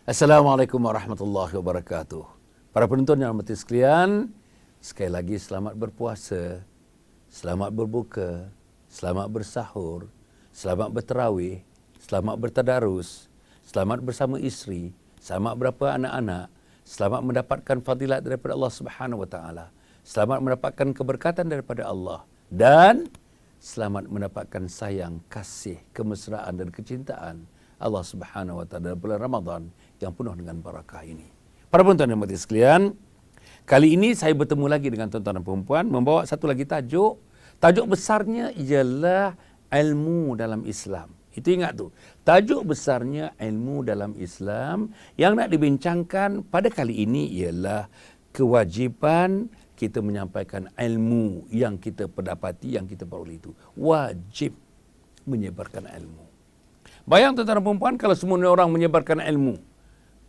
Assalamualaikum warahmatullahi wabarakatuh. Para penonton yang hormati sekalian, sekali lagi selamat berpuasa, selamat berbuka, selamat bersahur, selamat berterawih, selamat bertadarus, selamat bersama isteri, selamat berapa anak-anak, selamat mendapatkan fadilat daripada Allah Subhanahu wa taala, selamat mendapatkan keberkatan daripada Allah dan selamat mendapatkan sayang, kasih, kemesraan dan kecintaan Allah Subhanahu wa taala dalam bulan Ramadan yang penuh dengan barakah ini. Para penonton yang hormati sekalian, kali ini saya bertemu lagi dengan tuan-tuan dan perempuan membawa satu lagi tajuk. Tajuk besarnya ialah ilmu dalam Islam. Itu ingat tu. Tajuk besarnya ilmu dalam Islam yang nak dibincangkan pada kali ini ialah kewajipan kita menyampaikan ilmu yang kita pendapati, yang kita peroleh itu. Wajib menyebarkan ilmu. Bayang tuan-tuan dan perempuan kalau semua orang menyebarkan ilmu.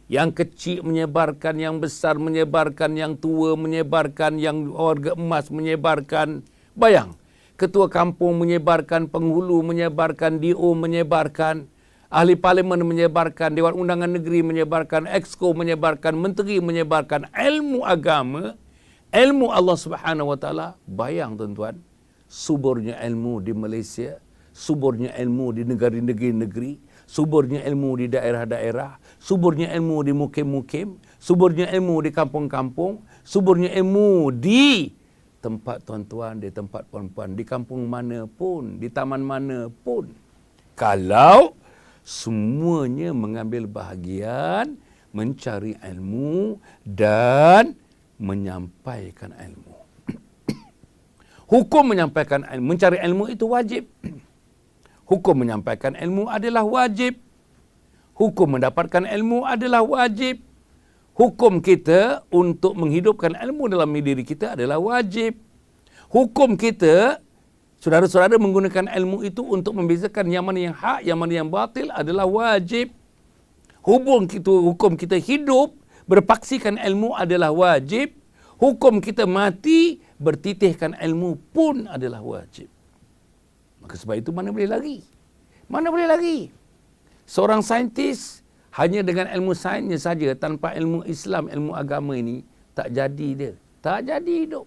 Yang kecil menyebarkan, yang besar menyebarkan, yang tua menyebarkan, yang warga emas menyebarkan. Bayang, ketua kampung menyebarkan, penghulu menyebarkan, DO menyebarkan, ahli parlimen menyebarkan, Dewan Undangan Negeri menyebarkan, Exco menyebarkan, menteri menyebarkan ilmu agama, ilmu Allah Subhanahu wa taala. Bayang tuan-tuan, suburnya ilmu di Malaysia, suburnya ilmu di negeri-negeri, suburnya ilmu di daerah-daerah, suburnya ilmu di mukim-mukim, suburnya ilmu di kampung-kampung, suburnya ilmu di tempat tuan-tuan, di tempat puan-puan, di kampung mana pun, di taman mana pun. Kalau semuanya mengambil bahagian mencari ilmu dan menyampaikan ilmu. Hukum menyampaikan ilmu, mencari ilmu itu wajib. Hukum menyampaikan ilmu adalah wajib. Hukum mendapatkan ilmu adalah wajib. Hukum kita untuk menghidupkan ilmu dalam diri kita adalah wajib. Hukum kita, saudara-saudara, menggunakan ilmu itu untuk membezakan yang mana yang hak, yang mana yang batil adalah wajib. Hukum kita hidup, berpaksikan ilmu adalah wajib. Hukum kita mati, bertitihkan ilmu pun adalah wajib. Maka sebab itu mana boleh lari? Mana boleh lari? Seorang saintis hanya dengan ilmu sainsnya saja, tanpa ilmu Islam, ilmu agama ini, tak jadi dia. Tak jadi hidup.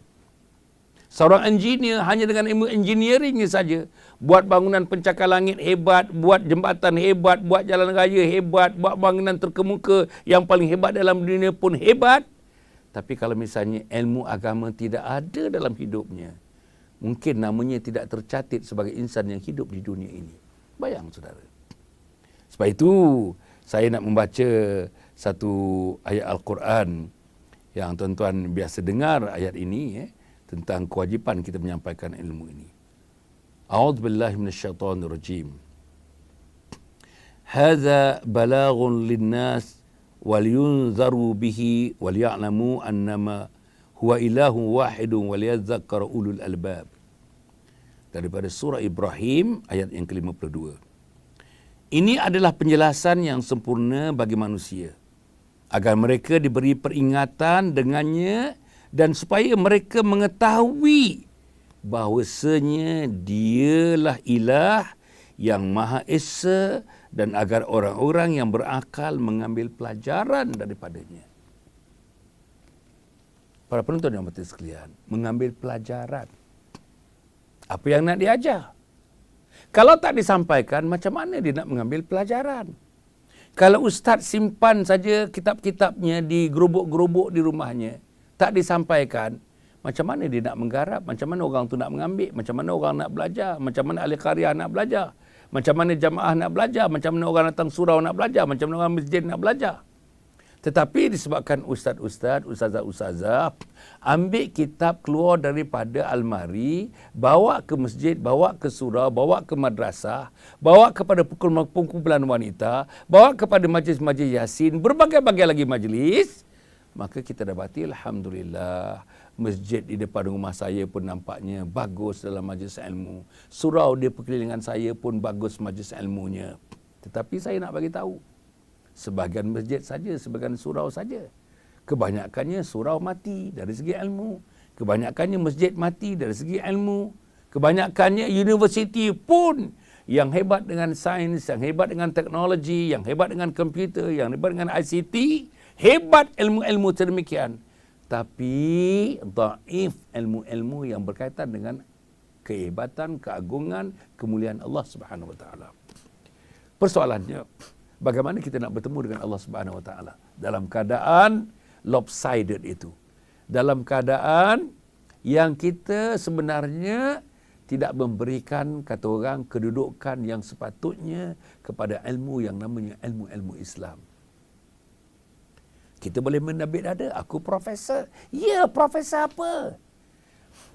Seorang engineer hanya dengan ilmu engineeringnya saja, buat bangunan pencakar langit hebat, buat jembatan hebat, buat jalan raya hebat, buat bangunan terkemuka yang paling hebat dalam dunia pun hebat. Tapi kalau misalnya ilmu agama tidak ada dalam hidupnya, mungkin namanya tidak tercatat sebagai insan yang hidup di dunia ini. Bayang saudara. Sebab itu saya nak membaca satu ayat Al-Quran yang tuan-tuan biasa dengar ayat ini tentang kewajipan kita menyampaikan ilmu ini. A'udzubillahi minasyaitonirrajim. Hadza balaghun linnas wal yunzaru bihi wal ya'lamu annama huwa ilahu wahidun waliyadzakkara ulul albab. Daripada surah Ibrahim ayat yang ke-52. Ini adalah penjelasan yang sempurna bagi manusia agar mereka diberi peringatan dengannya dan supaya mereka mengetahui bahawasanya dialah ilah yang Maha Esa dan agar orang-orang yang berakal mengambil pelajaran daripadanya. Para penonton yang hormati sekalian, mengambil pelajaran. Apa yang nak diajar? Kalau tak disampaikan, macam mana dia nak mengambil pelajaran? Kalau ustaz simpan saja kitab-kitabnya di gerobok-gerobok di rumahnya, tak disampaikan, macam mana dia nak menggarap? Macam mana orang tu nak mengambil? Macam mana orang nak belajar? Macam mana ahli karya nak belajar? Macam mana jamaah nak belajar? Macam mana orang datang surau nak belajar? Macam mana orang masjid nak belajar? Tetapi disebabkan ustaz-ustaz, ustazah-ustazah ambil kitab keluar daripada almari, bawa ke masjid, bawa ke surau, bawa ke madrasah, bawa kepada kumpulan wanita, bawa kepada majlis-majlis yasin, berbagai-bagai lagi majlis, maka kita dapati alhamdulillah masjid di depan rumah saya pun nampaknya bagus dalam majlis ilmu. Surau di perkelilingan saya pun bagus majlis ilmunya. Tetapi saya nak bagi tahu, sebahagian masjid saja, sebahagian surau saja. Kebanyakannya surau mati dari segi ilmu. Kebanyakannya masjid mati dari segi ilmu. Kebanyakannya universiti pun yang hebat dengan sains, yang hebat dengan teknologi, yang hebat dengan komputer, yang hebat dengan ICT, hebat ilmu-ilmu sedemikian. Tapi dhaif ilmu-ilmu yang berkaitan dengan kehebatan, keagungan, kemuliaan Allah Subhanahu wa taala. Persoalannya, bagaimana kita nak bertemu dengan Allah Subhanahu wa taala dalam keadaan lopsided itu. Dalam keadaan yang kita sebenarnya tidak memberikan, kata orang, kedudukan yang sepatutnya kepada ilmu yang namanya ilmu-ilmu Islam. Kita boleh menabik dada, aku profesor. Ya, profesor apa?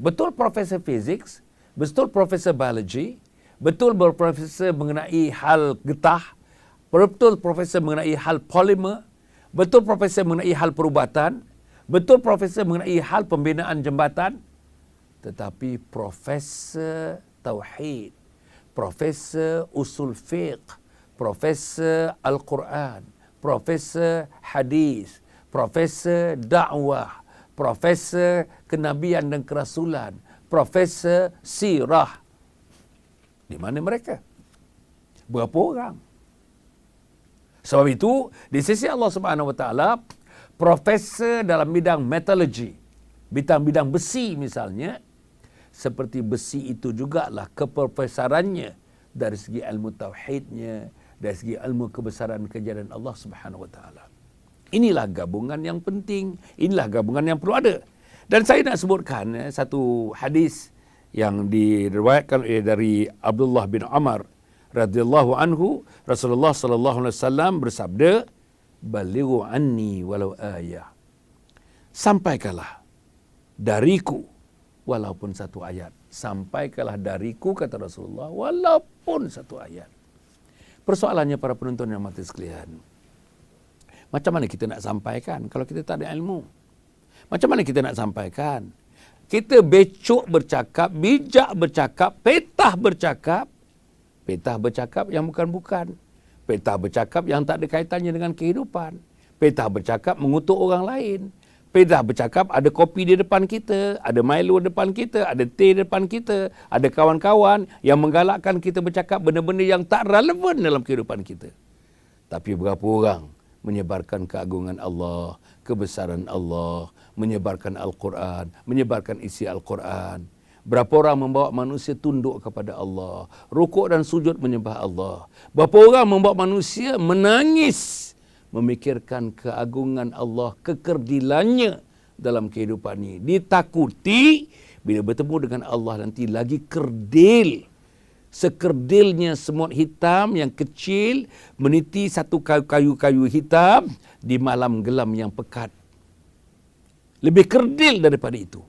Betul profesor fiziks, betul profesor biologi, betul berprofesor mengenai hal getah, betul profesor mengenai hal polimer, betul profesor mengenai hal perubatan, betul profesor mengenai hal pembinaan jambatan. Tetapi profesor tauhid, profesor usul fiqh, profesor Al-Quran, profesor hadis, profesor dakwah, profesor kenabian dan kerasulan, profesor sirah. Di mana mereka? Berapa orang? Sebab itu, di sisi Allah Subhanahu wa taala, profesor dalam bidang metallurgi, bidang besi misalnya, seperti besi itu jugalah keprofesarannya dari segi ilmu tauhidnya, dari segi ilmu kebesaran kejadian Allah Subhanahu wa taala. Inilah gabungan yang penting, inilah gabungan yang perlu ada. Dan saya nak sebutkan satu hadis yang diriwayatkan dari Abdullah bin Umar radhiyallahu anhu, Rasulullah sallallahu alaihi wasallam bersabda, "Balighu anni walau ayah." Sampaikanlah dariku walaupun satu ayat. Sampaikanlah dariku, kata Rasulullah, walaupun satu ayat. Persoalannya para penonton yang mati sekalian, macam mana kita nak sampaikan kalau kita tak ada ilmu? Macam mana kita nak sampaikan? Kita becok bercakap, bijak bercakap, petah bercakap yang bukan-bukan. Petah bercakap yang tak ada kaitannya dengan kehidupan. Petah bercakap mengutuk orang lain. Petah bercakap ada kopi di depan kita, ada Milo di depan kita, ada teh di depan kita, ada kawan-kawan yang menggalakkan kita bercakap benda-benda yang tak relevan dalam kehidupan kita. Tapi berapa orang menyebarkan keagungan Allah, kebesaran Allah, menyebarkan Al-Quran, menyebarkan isi Al-Quran. Berapa orang membawa manusia tunduk kepada Allah, rukuk dan sujud menyembah Allah. Berapa orang membawa manusia menangis memikirkan keagungan Allah, kekerdilannya dalam kehidupan ini. Ditakuti bila bertemu dengan Allah nanti lagi kerdil. Sekerdilnya semut hitam yang kecil meniti satu kayu-kayu hitam di malam gelam yang pekat. Lebih kerdil daripada itu.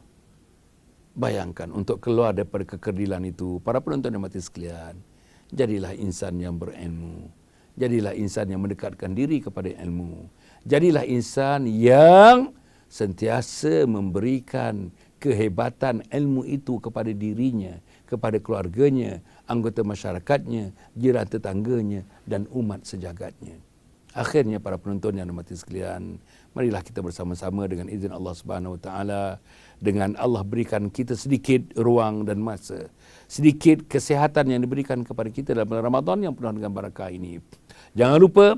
Bayangkan untuk keluar daripada kekerdilan itu, para penonton yang mati sekalian, jadilah insan yang berilmu. Jadilah insan yang mendekatkan diri kepada ilmu. Jadilah insan yang sentiasa memberikan kehebatan ilmu itu kepada dirinya, kepada keluarganya, anggota masyarakatnya, jiran tetangganya dan umat sejagatnya. Akhirnya para penonton yang dirahmati sekalian, marilah kita bersama-sama dengan izin Allah Subhanahu wa taala, dengan Allah berikan kita sedikit ruang dan masa, sedikit kesihatan yang diberikan kepada kita dalam bulan Ramadan yang penuh dengan barakah ini. Jangan lupa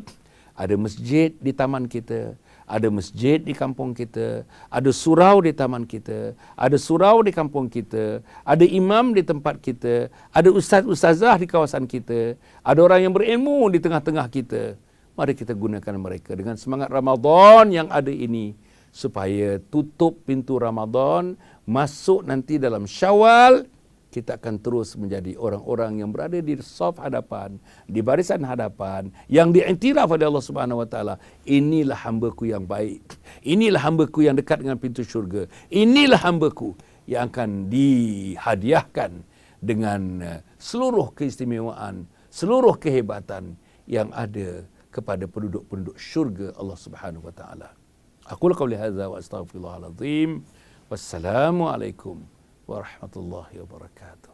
ada masjid di taman kita, ada masjid di kampung kita, ada surau di taman kita, ada surau di kampung kita, ada imam di tempat kita, ada ustaz-ustazah di kawasan kita, ada orang yang berilmu di tengah-tengah kita. Mari kita gunakan mereka dengan semangat Ramadan yang ada ini, supaya tutup pintu Ramadan, masuk nanti dalam Syawal, kita akan terus menjadi orang-orang yang berada di saf hadapan, di barisan hadapan, yang diiktiraf oleh Allah Subhanahu wa taala, inilah hamba-Ku yang baik. Inilah hamba-Ku yang dekat dengan pintu syurga. Inilah hamba-Ku yang akan dihadiahkan dengan seluruh keistimewaan, seluruh kehebatan yang ada kepada penduduk-penduduk syurga Allah Subhanahu wa taala. Aqulu qawli hadza wa astaghfirullahal azim. Wassalamualaikum warahmatullahi wabarakatuh.